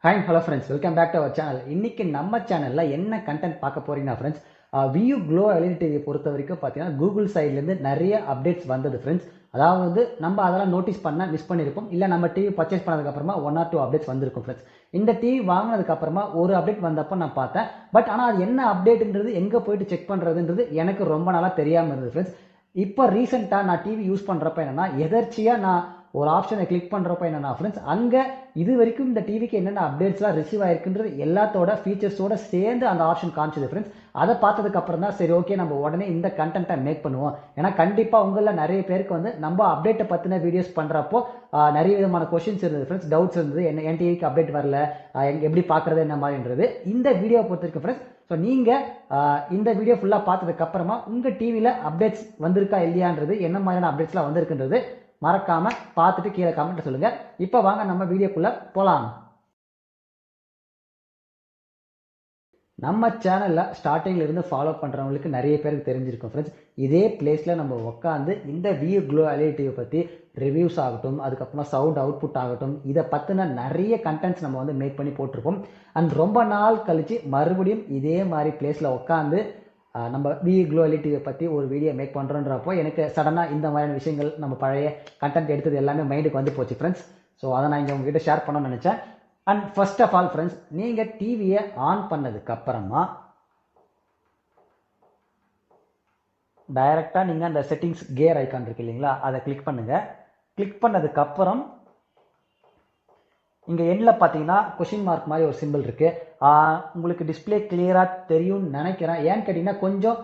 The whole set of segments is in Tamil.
Hi hello friends, welcome back to our channel. இன்னைக்கு நம்ம சேனலில் என்ன கண்டென்ட் பார்க்க போறீங்கன்னா ஃப்ரெண்ட்ஸ், வியூ க்ளோ எல்இடி டிவியை பொறுத்த வரைக்கும் பார்த்தீங்கன்னா கூகுள் சைட்லேருந்து நிறைய அப்டேட்ஸ் வந்தது ஃப்ரெண்ட்ஸ். அதாவது நம்ம அதெல்லாம் நோட்டீஸ் பண்ண மிஸ் பண்ணியிருப்போம், இல்லை நம்ம டிவி பர்ச்சேஸ் பண்ணதுக்கப்புறமா 1 or 2 அப்டேட்ஸ் வந்திருக்கும் ஃப்ரெண்ட்ஸ். இந்த டிவி வாங்கினதுக்கப்புறமா ஒரு அப்டேட் வந்தப்போ நான் பார்த்தேன். பட் ஆனால் அது என்ன அப்டேட்ன்றது எங்கே போயிட்டு செக் பண்ணுறதுன்றது எனக்கு ரொம்ப நாளாக தெரியாமல் இருந்தது ஃப்ரெண்ட்ஸ். இப்போ ரீசெண்டாக நான் டிவி யூஸ் பண்ணுறப்ப என்னென்னா, எதர்ச்சியாக நான் ஒரு ஆப்ஷனை கிளிக் பண்ணுறப்ப என்னென்னா ஃப்ரெண்ட்ஸ், அங்கே இது வரைக்கும் இந்த டிவிக்கு என்னென்ன அப்டேட்ஸ்லாம் ரிசீவ் ஆயிருக்குன்றது எல்லாத்தோட ஃபீச்சர்ஸோட சேர்ந்து அந்த ஆப்ஷன் காமிச்சது ஃப்ரெண்ட்ஸ். அதை பார்த்ததுக்கு அப்புறம் தான் சரி ஓகே நம்ம உடனே இந்த கண்டென்ட்டை மேக் பண்ணுவோம். ஏன்னா கண்டிப்பாக உங்களில் நிறைய பேருக்கு வந்து நம்ம அப்டேட்டை பற்றின வீடியோஸ் பண்ணுறப்போ நிறைய விதமான கொஷின்ஸ் இருந்தது ஃப்ரெண்ட்ஸ், டவுட்ஸ் இருந்தது. என்ன என் டிவிக்கு அப்டேட் வரல, எப்படி பார்க்குறது என்ன மாதிரின்றது. இந்த வீடியோ பொறுத்த வரைக்கும் ஃப்ரெண்ட்ஸ், ஸோ நீங்கள் இந்த வீடியோ ஃபுல்லாக பார்த்ததுக்கு அப்புறமா உங்கள் டிவியில் அப்டேட்ஸ் வந்திருக்கா இல்லையான்றது, என்ன மாதிரியான அப்டேட்ஸ்லாம் வந்திருக்குன்றது மறக்காம பார்த்துட்டு கீழே கமெண்ட் சொல்லுங்க. இப்போ வாங்க நம்ம வீடியோக்குள்ள போலாம். நம்ம சேனல்ல ஸ்டார்டிங்ல இருந்து ஃபாலோ பண்றவங்களுக்கு நிறைய பேருக்கு தெரிஞ்சிருக்கும் ஃப்ரெண்ட்ஸ். இதே பிளேஸ்ல நம்ம உட்காந்து இந்த வியூ க்ளோ எல்இடி டிவி பத்தி ரிவ்யூஸ் ஆகட்டும், அதுக்கப்புறமா சவுண்ட் அவுட்புட் ஆகட்டும், இதை பத்தின நிறைய கண்டென்ட்ஸ் நம்ம வந்து மேக் பண்ணி போட்டிருப்போம். அண்ட் ரொம்ப நாள் கழிச்சு மறுபடியும் இதே மாதிரி பிளேஸ்ல உட்காந்து நம்ம வியூ க்ளோ எல்இடி டிவியை பற்றி ஒரு வீடியோ மேக் பண்ணுறோன்றப்போ எனக்கு சடனாக இந்த மாதிரியான விஷயங்கள், நம்ம பழைய கண்டென்ட் எடுத்தது எல்லாமே மைண்டுக்கு வந்து போச்சு ஃப்ரெண்ட்ஸ். ஸோ அதை நான் இங்கே உங்ககிட்ட ஷேர் பண்ணணும்னு நினச்சேன். And first of all friends, நீங்கள் டிவியை ஆன் பண்ணதுக்கு அப்புறமா டைரெக்டாக நீங்கள் அந்த செட்டிங்ஸ் கியர் ஐக்கான் இருக்கு இல்லைங்களா, அதை கிளிக் பண்ணுங்கள். கிளிக் பண்ணதுக்கப்புறம் இங்கே எண்டில் பார்த்தீங்கன்னா கொஷின் மார்க் மாதிரி ஒரு சிம்பிள் இருக்குது. உங்களுக்கு டிஸ்பிளே கிளியராக தெரியும்னு நினைக்கிறேன். ஏன்னு கேட்டிங்கன்னா கொஞ்சம்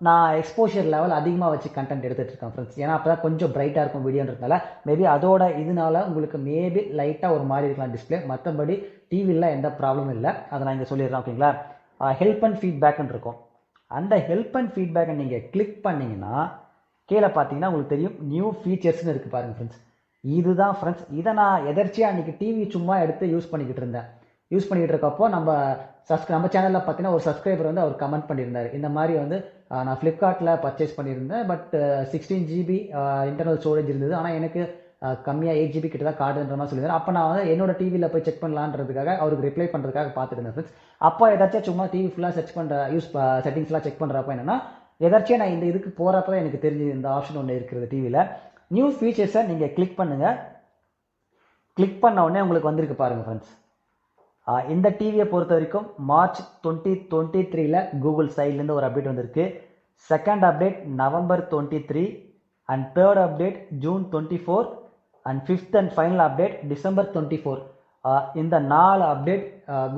நான் எக்ஸ்போஷர் லெவல் அதிகமாக வச்சு கண்டென்ட் எடுத்துகிட்டு இருக்கேன் ஃப்ரெண்ட்ஸ். ஏன்னா அப்போ தான் கொஞ்சம் பிரைட்டாக இருக்கும் வீடியோன்றதுனால. மேபி அதோட இதனால உங்களுக்கு மேபி லைட்டாக ஒரு மாதிரி இருக்கலாம் டிஸ்பிளே. மற்றபடி டிவியில் எந்த ப்ராப்ளமும் இல்லை. அதை நான் இங்கே சொல்லிடுறேன் ஓகேங்களா. ஹெல்ப் அண்ட் ஃபீட்பேக்குன்னு இருக்கும். அந்த ஹெல்ப் அண்ட் ஃபீட்பேக்கை நீங்கள் கிளிக் பண்ணிங்கன்னா கீழே பார்த்தீங்கன்னா உங்களுக்கு தெரியும் நியூ ஃபீச்சர்ஸ்னு இருக்குது பாருங்கள் ஃப்ரெண்ட்ஸ். இதுதான் ஃப்ரெண்ட்ஸ், இதை நான் எதர்ச்சியாக அன்றைக்கி டிவி சும்மா எடுத்து யூஸ் பண்ணிக்கிட்டு இருந்தேன். யூஸ் பண்ணிக்கிட்டு இருக்கப்போ நம்ம சேனலில் பார்த்தீங்கன்னா ஒரு சப்ஸ்கிரைபர் வந்து அவர் கமெண்ட் பண்ணியிருந்தார். இந்த மாதிரி வந்து நான் ஃப்ளிப்கார்ட்டில் பர்ச்சேஸ் பண்ணியிருந்தேன், பட் 16 GB இன்டர்னல் ஸ்டோரேஜ் இருந்தது, ஆனால் எனக்கு கம்மியாக 8 GB கிட்ட தான் கார்டுன்ற மாதிரி சொல்லியிருந்தேன். அப்போ நான் வந்து என்னோட டிவியில் போய் செக் பண்ணலான்றதுக்காக அவருக்கு ரிப்ளை பண்ணுறதுக்காக பார்த்துட்டு இருந்தேன் ஃப்ரெண்ட்ஸ். அப்போ ஏதாச்சும் சும்மா டிவி ஃபுல்லாக செட்டிங்ஸ்லாம் செக் பண்ணுறப்போ என்னென்னா, எதாச்சும் நான் இந்த இதுக்கு போகிறப்ப தான் எனக்கு தெரிஞ்சு இந்த ஆப்ஷன் ஒன்று இருக்கிறது டிவியில். நியூ ஃபீச்சர்ஸை நீங்கள் கிளிக் பண்ணுங்கள். கிளிக் பண்ண உடனே உங்களுக்கு வந்திருக்கு பாருங்கள் ஃப்ரெண்ட்ஸ். இந்த டிவியை பொறுத்த வரைக்கும் மார்ச் 2023 கூகுள் சைட்லேருந்து ஒரு அப்டேட் வந்திருக்கு. Second update November 23, and third update June 24, and fifth and final update December 24. இந்த 4 அப்டேட்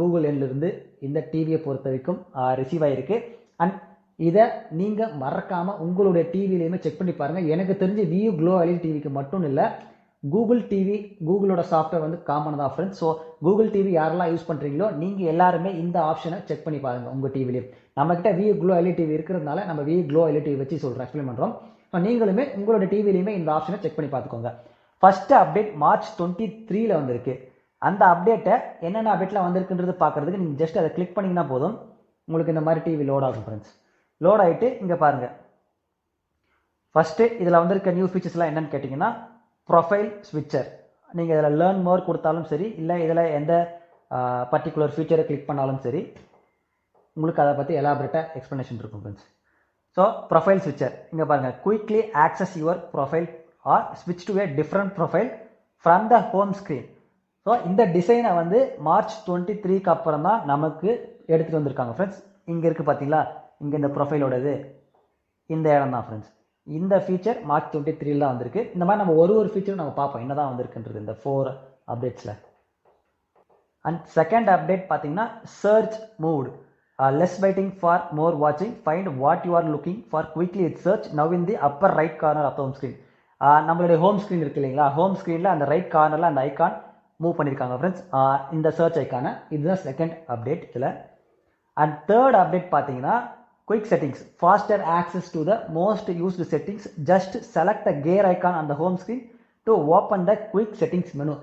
கூகுள் எண்ணிலிருந்து இந்த டிவியை பொறுத்த வரைக்கும் ரிசீவ் ஆகிருக்கு. அண்ட் இதை நீங்கள் மறக்காமல் உங்களுடைய டிவிலையுமே செக் பண்ணி பாருங்கள். எனக்கு தெரிஞ்சு வியூ க்ளோ எல்இடி டிவிக்கு மட்டும் இல்லை, கூகுள் டிவி, கூகுளோட சாஃப்ட்வேர் வந்து காமன் தான் ஃப்ரெண்ட்ஸ். ஸோ கூகுள் டிவி யாரெல்லாம் யூஸ் பண்ணுறீங்களோ நீங்கள் எல்லாருமே இந்த ஆப்ஷனை செக் பண்ணி பாருங்கள் உங்கள் டிவிலையும். நம்மக்கிட்ட வியூ க்ளோ எல்இடி டிவி இருக்கிறதுனால நம்ம வியூ க்ளோ எல்இடி டிவி வச்சு சொல்கிறோம், எக்ஸ்பிளைன் பண்ணுறோம். ஸோ நீங்களுமே உங்களோட டிவிலையுமே இந்த ஆப்ஷனை செக் பண்ணி பார்த்துக்கோங்க. ஃபஸ்ட்டு அப்டேட் மார்ச் 23 வந்திருக்கு. அந்த அப்டேட்டை என்னென்ன அப்டேட்லாம் வந்திருக்குன்றது பார்க்குறதுக்கு நீங்கள் ஜஸ்ட் அதை கிளிக் பண்ணிங்கன்னா போதும், உங்களுக்கு இந்த மாதிரி டிவி லோட் ஆகும் ஃப்ரெண்ட்ஸ். லோட் ஆகிட்டு இங்கே பாருங்கள். ஃபஸ்ட்டு இதில் வந்திருக்க நியூ ஃபீச்சர்ஸ்லாம் என்னென்னு கேட்டிங்கன்னா, ப்ரொஃபைல் ஸ்விட்சர். நீங்கள் இதில் லேர்ன் மோர் கொடுத்தாலும் சரி, இல்லை இதில் எந்த பர்டிகுலர் ஃபீச்சரை கிளிக் பண்ணாலும் சரி, உங்களுக்கு அதை பற்றி எலாபரேட்டாக எக்ஸ்ப்ளனேஷன் இருக்கும் ஃப்ரெண்ட்ஸ். ஸோ ப்ரொஃபைல் ஸ்விட்சர் இங்கே பாருங்கள், quickly access your profile or ஸ்விட்ச் to a different profile from the home screen. So இந்த டிசைனை வந்து மார்ச் 23 அப்புறம் தான் நமக்கு எடுத்துகிட்டு வந்திருக்காங்க ஃப்ரெண்ட்ஸ். இங்கே இருக்குது பார்த்தீங்களா, இங்கே இந்த ப்ரொஃபைலோடது இந்த இடம் தான் ஃப்ரெண்ட்ஸ். இந்த ஃபீச்சர் மார்ச் 23 தான் வந்திருக்கு. இந்த மாதிரி நம்ம ஒரு ஃபீச்சரும் நம்ம பார்ப்போம் என்ன தான் வந்திருக்குன்றது இந்த 4 அப்டேட்ஸில். அண்ட் செகண்ட் அப்டேட் பார்த்தீங்கன்னா search mode, less waiting for more வாட்சிங், find what you are looking for quickly it search now in the upper right corner of the home screen. நம்மளுடைய ஹோம் ஸ்க்ரீன் இருக்கு இல்லைங்களா, ஹோம் ஸ்க்ரீனில் அந்த ரைட் கார்னரில் அந்த ஐக்கான் மூவ் பண்ணியிருக்காங்க ஃப்ரெண்ட்ஸ், இந்த சர்ச் ஐக்கானை. இதுதான் செகண்ட் அப்டேட் இதில். அண்ட் தேர்ட் அப்டேட் பார்த்தீங்கன்னா quick settings, faster access to the most used settings, just select the gear icon on the home screen to open the quick settings menu.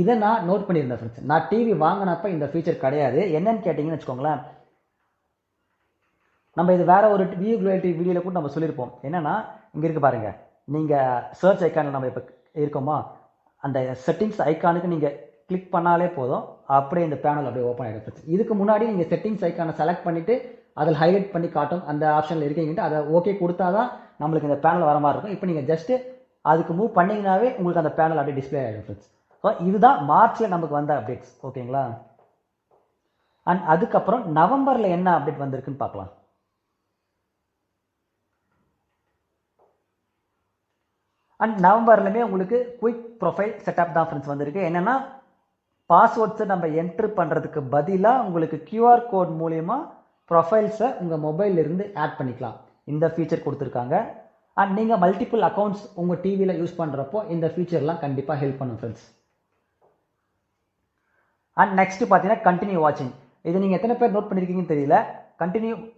இதை நான் நோட் பண்ணியிருந்தேன் ஃப்ரெண்ட்ஸ். நான் டிவி வாங்கினப்ப இந்த ஃபீச்சர் கிடையாது. என்னன்னு கேட்டிங்கன்னு வச்சுக்கோங்களேன், நம்ம இது வேற ஒரு வியூ க்ளோ எல்இடி வீடியோவில் கூட நம்ம சொல்லியிருப்போம். என்னன்னா இங்கே இருக்குது பாருங்கள், நீங்கள் சர்ச் ஐக்கானில் நம்ம இப்போ இருக்கோமா, அந்த செட்டிங்ஸ் ஐக்கானுக்கு நீங்கள் கிளிக் பண்ணாலே போதும், அப்படியே இந்த பேனல் அப்படியே ஓப்பன் ஆகிடும் ஃப்ரெண்ட்ஸ். இதுக்கு முன்னாடி நீங்கள் செட்டிங்ஸ் ஐக்கானை செலக்ட் பண்ணிவிட்டு அதில் ஹைலைட் பண்ணி காட்டும் அந்த ஆப்ஷனில் இருக்கீங்கன்ட்டு அதை ஓகே கொடுத்தா தான் நம்மளுக்கு இந்த பேனல் வர மாதிரி இருக்கும். இப்போ நீங்கள் ஜஸ்ட்டு அதுக்கு மூவ் பண்ணிங்கனாவே உங்களுக்கு அந்த பேனல் அப்படியே டிஸ்பிளே ஆகிடும் ஃப்ரெண்ட்ஸ். ஸோ இதுதான் மார்ச்சில் நமக்கு வந்த அப்டேட்ஸ், ஓகேங்களா. அண்ட் அதுக்கப்புறம் நவம்பரில் என்ன அப்டேட் வந்திருக்குன்னு பார்க்கலாம். அண்ட் நவம்பர்லையுமே உங்களுக்கு குயிக் ப்ரொஃபைல் செட்டப் தான் ஃப்ரெண்ட்ஸ் வந்திருக்கு. என்னென்னா பாஸ்வேர்ட்ஸை நம்ம என்ட்ரு பண்ணுறதுக்கு பதிலாக உங்களுக்கு QR கோட் மூலிமா ப்ரொஃபைல்ஸை உங்கள் மொபைலிருந்து ஆட் பண்ணிக்கலாம். இந்த ஃபீச்சர் கொடுத்துருக்காங்க. அண்ட் நீங்கள் மல்டிபிள் அக்கௌண்ட்ஸ் உங்கள் டிவியில் யூஸ் பண்ணுறப்போ இந்த ஃபீச்சர்லாம் கண்டிப்பாக ஹெல்ப் பண்ணும் ஃப்ரெண்ட்ஸ். அண்ட் நெக்ஸ்ட் பார்த்தீங்கன்னா கண்டினியூ வாட்சிங். இது நீங்கள் எத்தனை பேர் நோட் பண்ணியிருக்கீங்கன்னு தெரியல.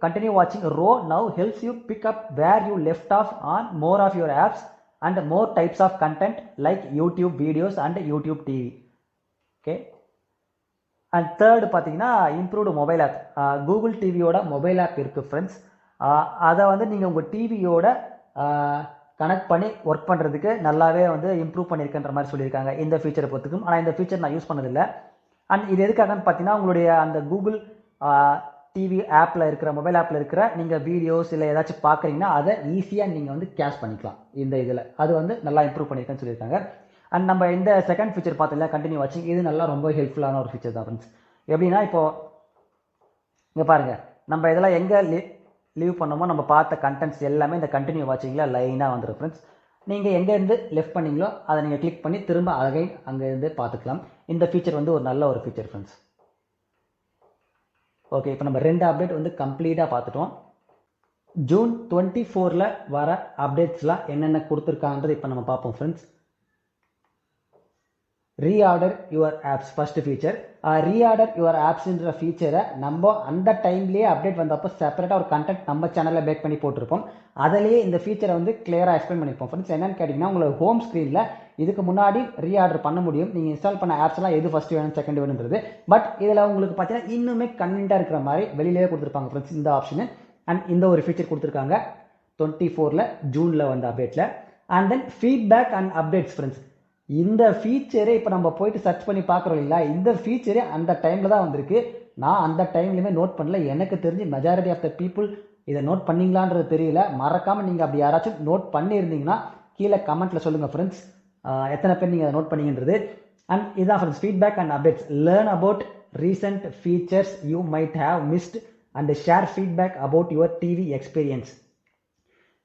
கண்டினியூ வாட்சிங் row now helps you pick up where you left off on more of your apps and more types of content like YouTube videos and YouTube TV. Okay. And third பார்த்தீங்கன்னா improved mobile app. கூகுள் டிவியோட மொபைல் ஆப் இருக்குது ஃப்ரெண்ட்ஸ். அதை வந்து நீங்கள் உங்கள் டிவியோட கனெக்ட் பண்ணி ஒர்க் பண்ணுறதுக்கு நல்லாவே வந்து இம்ப்ரூவ் பண்ணியிருக்குன்ற மாதிரி சொல்லியிருக்காங்க இந்த ஃபீச்சரை பொறுத்துக்கும். ஆனால் இந்த ஃபீச்சர் நான் யூஸ் பண்ணதில்லை. அண்ட் இது எதுக்காகன்னு பார்த்தீங்கன்னா உங்களுடைய அந்த கூகுள் டிவி ஆப்பில் இருக்கிற மொபைல் ஆப்பில் இருக்கிற நீங்கள் வீடியோஸ் இல்லை ஏதாச்சும் பார்க்குறீங்கன்னா அதை ஈஸியாக நீங்கள் வந்து கேஷ் பண்ணிக்கலாம் இந்த இதில். அது வந்து நல்லா இம்ப்ரூவ் பண்ணியிருக்கேன்னு சொல்லியிருக்காங்க. அண்ட் நம்ம இந்த செகண்ட் ஃபீச்சர் பார்த்தீங்களா கண்டினியூ வாட்சிங், இது நல்லா ரொம்ப ஹெல்ப்ஃபுல்லான ஒரு ஃபீச்சர் தான் ஃப்ரெண்ட்ஸ். எப்படின்னா இப்போது இங்கே பாருங்கள், நம்ம இதெல்லாம் எங்கே லீவ் பண்ணோமோ நம்ம பார்த்த கண்டென்ட்ஸ் எல்லாமே இந்த கண்டினியூ வாட்சிங்கில் லைனாக வந்துடும் ஃப்ரெண்ட்ஸ். நீங்கள் எங்கேருந்து லெஃப்ட் பண்ணீங்களோ அதை நீங்கள் கிளிக் பண்ணி திரும்ப அகைன் அங்கேருந்து பார்த்துக்கலாம். இந்த ஃபீச்சர் வந்து ஒரு நல்ல ஒரு ஃபீச்சர் ஃப்ரெண்ட்ஸ். ஓகே, இப்போ நம்ம 2 அப்டேட் வந்து கம்ப்ளீட்டாக பார்த்துட்டோம். ஜூன் 24 வர அப்டேட்ஸ்லாம் என்னென்ன கொடுத்துருக்கான்றது இப்போ நம்ம பார்ப்போம் friends. Reorder your apps first feature. Reorder your ஆப்ஸ்ன்ற ஃபீச்சரை நம்ம அந்த டைம்லேயே அப்டேட் வந்தப்போ செப்பரேட்டாக ஒரு கண்டென்ட் நம்ம சேனலில் பேக் பண்ணி போட்டிருப்போம். அதிலேயே இந்த ஃபீச்சரை வந்து கிளியராக எக்ஸ்பிளைன் பண்ணியிருப்போம் ஃப்ரெண்ட்ஸ். என்னென்னு கேட்டிங்கன்னா உங்களோட ஹோம் ஸ்க்ரீனில் இதுக்கு முன்னாடி ரீஆர்டர் பண்ண முடியும். நீங்கள் இன்ஸ்டால் பண்ண ஆப்ஸ்லாம் எது ஃபஸ்ட்டு வேணும் செகண்ட் வேணுன்றது. பட் இதில் உங்களுக்கு பார்த்தீங்கன்னா இன்னுமே கன்வீனியன்ட்டாக இருக்கிற மாதிரி வெளியிலேயே கொடுத்துருப்பாங்க ஃப்ரெண்ட்ஸ் இந்த ஆப்ஷனு. அண்ட் இந்த ஒரு ஃபீச்சர் கொடுத்துருக்காங்க 24 ஜூனில் வந்த அப்டேட்டில். And then feedback and updates friends. இந்த ஃபீச்சரே இப்போ நம்ம போயிட்டு சர்ச் பண்ணி பார்க்குறோம் இல்லைங்களா, இந்த ஃபீச்சரே அந்த டைமில் தான் வந்திருக்கு. நான் அந்த டைம்லையுமே நோட் பண்ணல. எனக்கு தெரிஞ்சு மெஜாரிட்டி ஆஃப் த பீப்புள் இதை நோட் பண்ணிங்களான்றது தெரியல. மறக்காமல் நீங்கள் அப்படி யாராச்சும் நோட் பண்ணியிருந்தீங்கன்னா கீழே கமெண்ட்டில் சொல்லுங்கள் ஃப்ரெண்ட்ஸ், எத்தனை பேர் நீங்கள் அதை நோட் பண்ணீங்கன்றது. அண்ட் இதுதான் friends feedback and updates. Learn about recent features you might have missed and share feedback about your TV experience.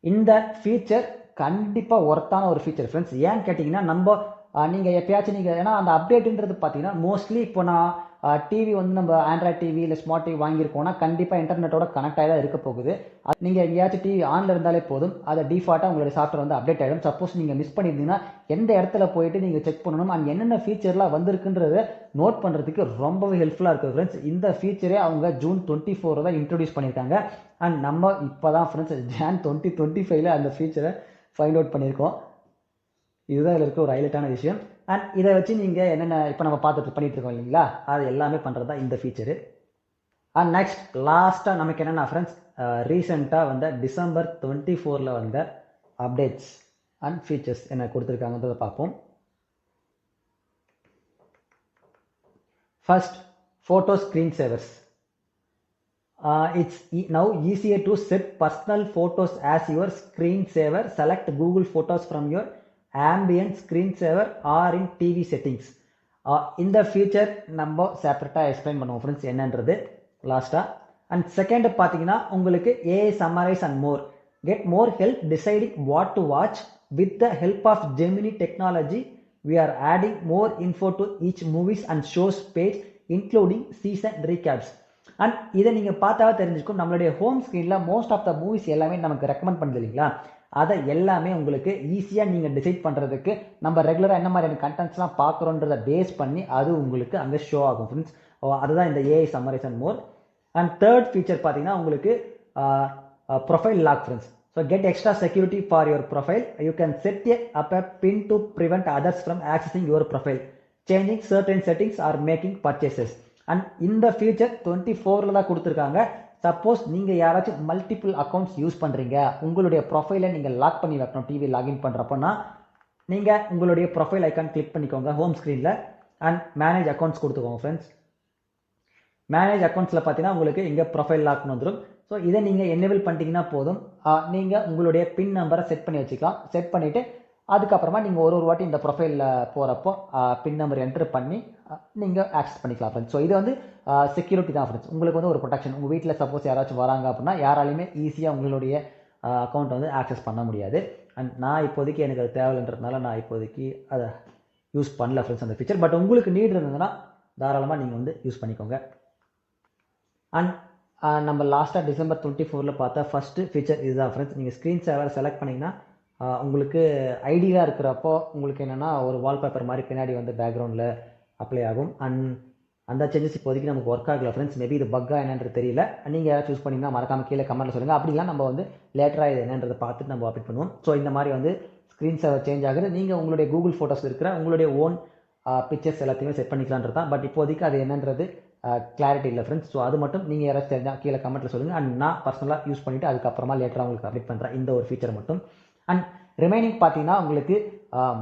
இந்த ஃபீச்சர் கண்டிப்பாக ஒர்த்தான ஒரு ஃபீச்சர் ஃப்ரெண்ட்ஸ். ஏன்னு கேட்டிங்கன்னா நம்ம நீங்கள் எப்பயாச்சும் நீங்கள் ஏன்னா அந்த அப்டேட்டுன்றது பார்த்தீங்கன்னா மோஸ்ட்லி இப்போ நான் டிவி வந்து நம்ம ஆண்ட்ராய்ட் டிவி இல்லை ஸ்மார்ட் டிவி வாங்கியிருக்கோம்னா கண்டிப்பாக இன்டர்நெட்டோட கனெக்ட் ஆகி தான் இருக்க போகுது. நீங்கள் எங்கேயாச்சும் டிவி ஆனில் இருந்தாலே போதும், அதை டிஃபால்ட்டாக உங்களுடைய சாஃப்ட்வேர் வந்து அப்டேட் ஆகிடும். சப்போஸ் நீங்கள் மிஸ் பண்ணியிருந்தீங்கன்னா எந்த இடத்துல போயிட்டு நீங்கள் செக் பண்ணணும் அண்ட் என்னென்ன ஃபீச்சர்லாம் வந்திருக்குன்றதை நோட் பண்ணுறதுக்கு ரொம்பவே ஹெல்ப்ஃபுல்லாக இருக்குது ஃப்ரெண்ட்ஸ். இந்த ஃபீச்சரே அவங்க ஜூன் 24 தான் இன்ட்ரடியூஸ் பண்ணியிருக்காங்க. அண்ட் நம்ம இப்போ தான் ஃப்ரெண்ட்ஸ் ஜான் 2025 அந்த ஃபீச்சரை ஃபைண்ட் அவுட் பண்ணியிருக்கோம். இதுதான் இதில் இருக்க ஒரு ஹைலைட்டான விஷயம். அண்ட் இதை வச்சு நீங்கள் என்னென்ன இப்போ நம்ம பண்ணிட்டு இருக்கோம் இல்லைங்களா, அது எல்லாமே பண்ணுறது தான் இந்த ஃபீச்சரு. அண்ட் நெக்ஸ்ட் லாஸ்ட்டாக நமக்கு என்னென்னா ஃப்ரெண்ட்ஸ் ரீசெண்டாக வந்த டிசம்பர் 24 வந்த அப்டேட்ஸ் அண்ட் ஃபீச்சர்ஸ் என்ன கொடுத்துருக்காங்கன்றதை பார்ப்போம். First, photo screen savers. It's now easier to set personal photos as your screensaver. Select Google Photos from your ambient screensaver or in TV settings. இந்த ஃபீச்சர் நம்ம செப்பரேட்டாக எக்ஸ்பிளைன் பண்ணுவோம் ஃப்ரெண்ட்ஸ் என்னன்றது லாஸ்ட்டாக. அண்ட் செகண்ட் பார்த்தீங்கன்னா உங்களுக்கு AI summarize and more. Get more help deciding what to watch with the help of Gemini technology. We are adding more info to each movies and shows page including season recaps. And இதை நீங்கள் பார்த்தாவே தெரிஞ்சுக்கும் நம்மளுடைய ஹோம் ஸ்க்ரீனில் மோஸ்ட் ஆஃப் த மூவிஸ் எல்லாமே நமக்கு ரெக்கமெண்ட் பண்ணுது இல்லைங்களா, அதை எல்லாமே உங்களுக்கு ஈஸியாக நீங்கள் டிசைட் பண்ணுறதுக்கு நம்ம ரெகுலராக என்ன மாதிரியான கண்டென்ட்ஸ்லாம் பார்க்குறோன்றதை பேஸ் பண்ணி அது உங்களுக்கு அங்கே ஷோ ஆகும் ஃப்ரெண்ட்ஸ். அதுதான் இந்த AI summarize and more. And third feature பார்த்தீங்கன்னா உங்களுக்கு profile lock friends. So get extra security for your profile. You can set up a pin to prevent others from accessing your profile, changing certain settings or making purchases. And இந்த ஃபீச்சர் 24 தான் கொடுத்துருக்காங்க. சப்போஸ் நீங்கள் யாராச்சும் மல்டிபிள் அக்கௌண்ட்ஸ் யூஸ் பண்ணுறீங்க, உங்களுடைய ப்ரொஃபைலை நீங்கள் லாக் பண்ணி வைக்கணும் டிவி லாகின் பண்ணுறப்போனா நீங்கள் உங்களுடைய ப்ரொஃபைல் ஐக்கான் கிளிக் பண்ணிக்கோங்க ஹோம் ஸ்க்ரீனில். அண்ட் மேனேஜ் அக்கௌண்ட்ஸ் கொடுத்துக்கோங்க ஃப்ரெண்ட்ஸ். மேனேஜ் அக்கௌண்ட்ஸில் பார்த்தீங்கன்னா உங்களுக்கு இங்கே ப்ரொஃபைல் லாக்னு வந்துடும். ஸோ இதை நீங்கள் என்னேபிள் பண்ணிட்டீங்கன்னா போதும், நீங்கள் உங்களுடைய பின் நம்பரை செட் பண்ணி வச்சுக்கலாம். செட் பண்ணிவிட்டு அதுக்கப்புறமா நீங்கள் ஒரு வாட்டி இந்த ப்ரொஃபைலில் போகிறப்போ பின் நம்பர் என்ட்ரு பண்ணி நீங்கள் ஆக்சஸ் பண்ணிக்கலாம் ஃப்ரெண்ட்ஸ். ஸோ இது வந்து செக்யூரிட்டி தான் ஃப்ரெண்ட்ஸ். உங்களுக்கு வந்து ஒரு ப்ரொடெக்ஷன். உங்கள் வீட்டில் சப்போஸ் யாராச்சும் வராங்க அப்படின்னா யாராலையுமே ஈஸியாக உங்களுடைய அக்கௌண்ட்டை வந்து ஆக்சஸ் பண்ண முடியாது. அண்ட் நான் இப்போதைக்கு எனக்கு அது தேவைன்றதுனால நான் இப்போதைக்கு அதை யூஸ் பண்ணல ஃப்ரெண்ட்ஸ் அந்த ஃபீச்சர். பட் உங்களுக்கு நீட் இருந்ததுன்னா தாராளமாக நீங்கள் வந்து யூஸ் பண்ணிக்கோங்க. அண்ட் நம்ம லாஸ்ட்டாக December 24 பார்த்தா ஃபஸ்ட்டு ஃபீச்சர் இதுதான் ஃப்ரெண்ட்ஸ். நீங்கள் ஸ்க்ரீன் சேவர் செலக்ட் பண்ணிங்கன்னா உங்களுக்கு ஐடியாக இருக்கிறப்போ உங்களுக்கு என்னென்னா ஒரு வால்பேப்பர் மாதிரி பின்னாடி வந்து பேக்ரவுண்டில் அப்ளை ஆகும். அண்ட் அந்த சேஞ்சஸ் இப்போதைக்கு நமக்கு ஒர்க் ஆகல ஃப்ரெண்ட்ஸ். மேபி இது பக்கா என்னன்றது தெரியல. நீங்கள் யாராவது சூஸ் பண்ணிங்கன்னா மறக்காமல் கீழே கமெண்ட்டில் சொல்லுங்கள். அப்படிலாம் நம்ம வந்து லேட்டராக இது என்னன்றதை பார்த்துட்டு நம்ம அப்டேட் பண்ணுவோம். ஸோ இந்த மாதிரி வந்து ஸ்க்ரீன் சேவர் சேஞ்ச் ஆகுது. நீங்கள் உங்களுடைய கூகுள் ஃபோட்டோஸ் இருக்கிற உங்களுடைய ஓன் பிக்சர்ஸ் எல்லாத்தையுமே செட் பண்ணிக்கலான்றது தான். பட் இப்போதைக்கு அது என்னன்றது கிளாரிட்டி இல்லை ஃப்ரெண்ட்ஸ். ஸோ அது மட்டும் நீங்கள் யாராச்சும் தெரிஞ்சால் கீழே கமெண்ட்டில் சொல்லுங்கள். அண்ட் நான் பர்சனலாக யூஸ் பண்ணிவிட்டு அதுக்கப்புறமா லேட்டராக உங்களுக்கு அப்டேட் பண்ணுறேன் இந்த ஒரு ஃபீச்சர் மட்டும். அண்ட் ரிமைனிங் பார்த்தீங்கன்னா உங்களுக்கு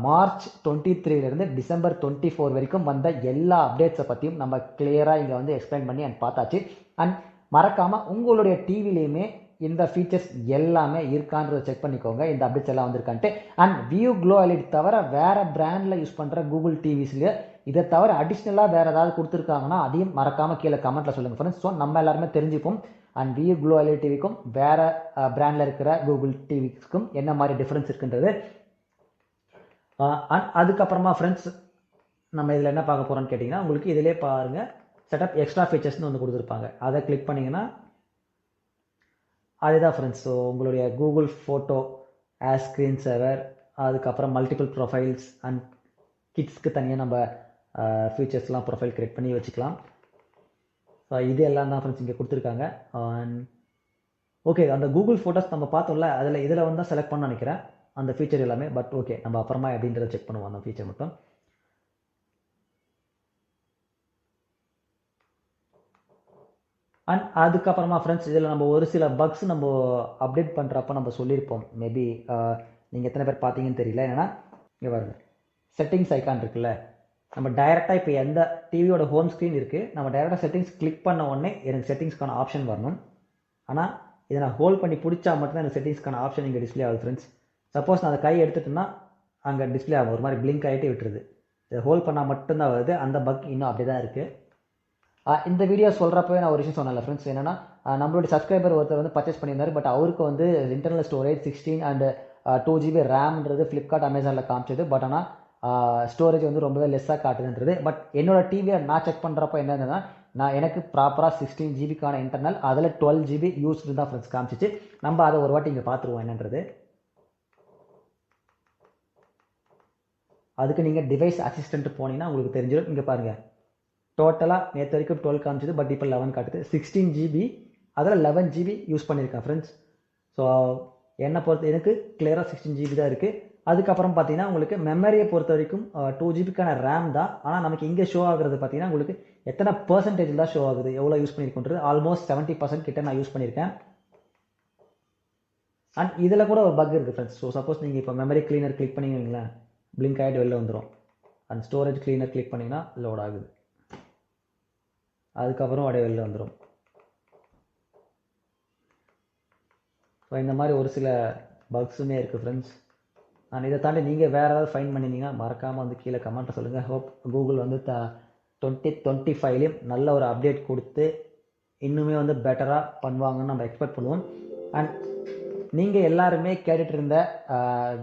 March 23 December 24 வரைக்கும் வந்த எல்லா அப்டேட்ஸை பற்றியும் நம்ம கிளியராக இங்கே வந்து எக்ஸ்பிளைன் பண்ணி அண்ட் பார்த்தாச்சு. அண்ட் மறக்காமல் உங்களுடைய டிவிலையுமே இந்த ஃபீச்சர்ஸ் எல்லாமே இருக்கான்றதை செக் பண்ணிக்கோங்க, இந்த அப்டேட்ஸ் எல்லாம் வந்திருக்கான்ட்டு. அண்ட் வியூ க்ளோ எல்இடி தவிர வேறு பிராண்டில் யூஸ் பண்ணுற கூகுள் டிவிஸ்லேயே இதை தவிர அடிஷ்னலாக வேறு ஏதாவது கொடுத்துருக்காங்கன்னா அதையும் மறக்காமல் கீழே கமெண்ட்டில் சொல்லுங்கள் ஃப்ரெண்ட்ஸ். ஸோ நம்ம எல்லாருமே தெரிஞ்சுப்போம் அண்ட் வியூ க்ளோ எல்இடி டிவிக்கும் வேறு பிராண்டில் இருக்கிற கூகுள் டிவிஸ்க்கும் என்ன மாதிரி டிஃப்ரென்ஸ் இருக்குன்றது. அண்ட் அதுக்கப்புறமா ஃப்ரெண்ட்ஸ் நம்ம இதில் என்ன பார்க்க போகிறோன்னு கேட்டிங்கன்னா உங்களுக்கு இதிலே பாருங்கள் செட்டப் எக்ஸ்ட்ரா ஃபீச்சர்ஸ்னு ஒன்று கொடுத்துருப்பாங்க. அதை கிளிக் பண்ணிங்கன்னா அதுதான் ஃப்ரெண்ட்ஸ். ஸோ உங்களுடைய கூகுள் ஃபோட்டோ ஆஸ் ஸ்க்ரீன் சேவர், அதுக்கப்புறம் மல்டிபிள் ப்ரொஃபைல்ஸ் அண்ட் கிட்ஸ்க்கு தனியாக நம்ம ஃபீச்சர்ஸ்லாம் ப்ரொஃபைல் க்ரியேட் பண்ணி வச்சுக்கலாம். ஸோ இது எல்லாம் தான் ஃப்ரெண்ட்ஸ் இங்கே கொடுத்துருக்காங்க. அண்ட் ஓகே, அந்த கூகுள் ஃபோட்டோஸ் நம்ம பார்த்தோம்ல இதில் வந்து செலக்ட் பண்ண நினைக்கிறேன் அந்த ஃபீச்சர் எல்லாமே. பட் ஓகே, நம்ம அப்புறமா எப்படின்றத செக் பண்ணுவோம் அந்த ஃபீச்சர் மட்டும். அண்ட் அதுக்கப்புறமா ஃப்ரெண்ட்ஸ் இதில் நம்ம ஒரு சில பக்ஸ் நம்ம அப்டேட் பண்ணுறப்ப நம்ம சொல்லியிருப்போம். மேபி நீங்கள் எத்தனை பேர் பார்த்தீங்கன்னு தெரியல. ஏன்னா இங்கே பாருங்கள் செட்டிங்ஸ் ஐக்கான் இருக்குல்ல, நம்ம டைரெக்டாக இப்போ எந்த டிவியோட ஹோம் ஸ்க்ரீன் இருக்குது, நம்ம டைரெக்டாக செட்டிங்ஸ் கிளிக் பண்ண உடனே எனக்கு செட்டிங்ஸ்க்கான ஆப்ஷன் வரணும். ஆனால் இதை நான் ஹோல்ட் பண்ணி பிடிச்சா மட்டும்தான் எனக்கு செட்டிங்ஸ்க்கான ஆப்ஷன் இங்கே டிஸ்பிளே ஆகுது ஃப்ரெண்ட்ஸ். சப்போஸ் நான் அதை கை எடுத்துட்டேன்னா அங்கே டிஸ்பிளே ஆகும், ஒரு மாதிரி பிளிங்க் ஆகிட்டு விட்டுருது. இதை ஹோல்ட் பண்ணால் மட்டும்தான் வருது. அந்த பக் இன்னும் அப்படியே தான் இருக்குது. இந்த வீடியோ சொல்கிறப்பவே நான் ஒரு விஷயம் சொன்னேன்ல ஃப்ரெண்ட்ஸ், என்னென்னா நம்மளுடைய சப்ஸ்கிரைபர் ஒருத்தர் வந்து பர்ச்சேஸ் பண்ணியிருந்தார். பட் அவருக்கு வந்து இன்டர்னல் ஸ்டோரேஜ் 16 அண்ட் 2 GB ரேம்ன்றது ஃப்ளிப்கார்ட் அமேசானில் காமிச்சது. பட் ஆனால் ஸ்டோரேஜ் வந்து ரொம்பவே லெஸ்ஸாக காட்டுதுன்றது. பட் என்னோடய டிவியை நான் செக் பண்ணுறப்போ என்னன்னா எனக்கு ப்ராப்பராக 16 GBக்கான இன்டர்னல், அதில் 12 GB யூஸ்டு தான் ஃப்ரெண்ட்ஸ் காமிச்சிச்சு. நம்ம அதை ஒரு வாட்டி இங்கே பார்த்துருவோம் என்னன்றது. அதுக்கு நீங்கள் டிவைஸ் அசிஸ்டன்ட் போனீங்கன்னா உங்களுக்கு தெரிஞ்சிடும். இங்கே பாருங்கள் டோட்டலாக நேற்று வரைக்கும் 12 காமிச்சது, பட் இப்போ 11 காட்டுது. 16 GB அதில் 11 GB யூஸ் பண்ணியிருக்கேன் ஃப்ரெண்ட்ஸ். ஸோ என்னை பொறுத்த எனக்கு கிளியராக 16 GB தான் இருக்குது. அதுக்கப்புறம் பார்த்தீங்கன்னா உங்களுக்கு மெமரியை பொறுத்த வரைக்கும் 2 GBக்கான ரேம் தான். ஆனால் நமக்கு இங்கே ஷோ ஆகுறது பார்த்தீங்கன்னா உங்களுக்கு எத்தனை பர்சன்டேஜ் தான் ஷோ ஆகுது, எவ்வளோ யூஸ் பண்ணியிருக்கோன்றது. ஆல்மோஸ்ட் 70% கிட்ட நான் யூஸ் பண்ணியிருக்கேன். அண்ட் இதில் கூட ஒரு பக் இருக்குது ஃப்ரெண்ட்ஸ். ஸோ சப்போஸ் நீங்கள் இப்போ மெமரி கிளீனர் கிளிக் பண்ணிங்களேன், பிளிங்க் ஆகிட்டு வெளில வந்துடும். அண்ட் ஸ்டோரேஜ் கிளீனர் கிளிக் பண்ணிங்கன்னா லோட் ஆகுது, அதுக்கப்புறம் அப்படியே வெளில வந்துடும். ஸோ இந்த மாதிரி ஒரு சில பக்ஸுமே இருக்குது ஃப்ரெண்ட்ஸ். அண்ட் இதை தாண்டி நீங்கள் வேறு ஏதாவது ஃபைன் பண்ணிங்கன்னா மறக்காமல் வந்து கீழே கமெண்ட்டை சொல்லுங்கள். ஹோப் கூகுள் வந்து 2025லேயும் நல்ல ஒரு அப்டேட் கொடுத்து இன்னுமே வந்து பெட்டராக பண்ணுவாங்கன்னு நம்ம எக்ஸ்பெக்ட் பண்ணுவோம். அண்ட் நீங்கள் எல்லாருமே கேட்டுட்டு இருந்த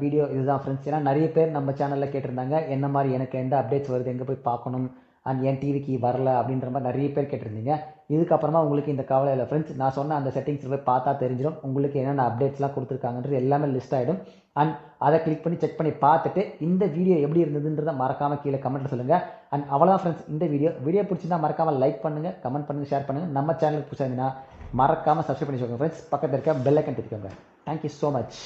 வீடியோ இதுதான் ஃப்ரெண்ட்ஸ். ஏன்னா நிறைய பேர் நம்ம சேனலில் கேட்டிருந்தாங்க என்ன மாதிரி எனக்கு எந்த அப்டேட்ஸ் வருது, எங்கே போய் பார்க்கணும், அண்ட் என் டிவிக்கு வரல அப்படின்ற மாதிரி நிறைய பேர் கேட்டிருந்தீங்க. இதுக்கப்புறமா உங்களுக்கு இந்த கவலை இல்லை ஃப்ரெண்ட்ஸ். நான் சொன்ன அந்த செட்டிங்ஸ் போய் பார்த்தா தெரிஞ்சிடும் உங்களுக்கு என்னென்ன அப்டேட்ஸ்லாம் கொடுத்துருக்காங்கன்றது எல்லாமே லிஸ்ட் ஆகிடும். அண்ட் அதை கிளிக் பண்ணி செக் பண்ணி பார்த்துட்டு இந்த வீடியோ எப்படி இருந்ததுன்றதை மறக்காமல் கீழே கமெண்ட்டில் சொல்லுங்கள். அண்ட் அவ்வளோதான் ஃப்ரெண்ட்ஸ் இந்த வீடியோ பிடிச்சிருந்தா மறக்காமல் லைக் பண்ணுங்கள், கமெண்ட் பண்ணுங்கள், ஷேர் பண்ணுங்கள். நம்ம சேனலுக்கு புதுசாக இருந்தீங்கன்னா மறக்காமல் சப்ஸ்கிரைப் பண்ணி வச்சுக்கோங்க ஃப்ரெண்ட்ஸ். பக்கத்தில் இருக்க பெல் ஐக்கன் தட்டிக்கோங்க. Thank you so much.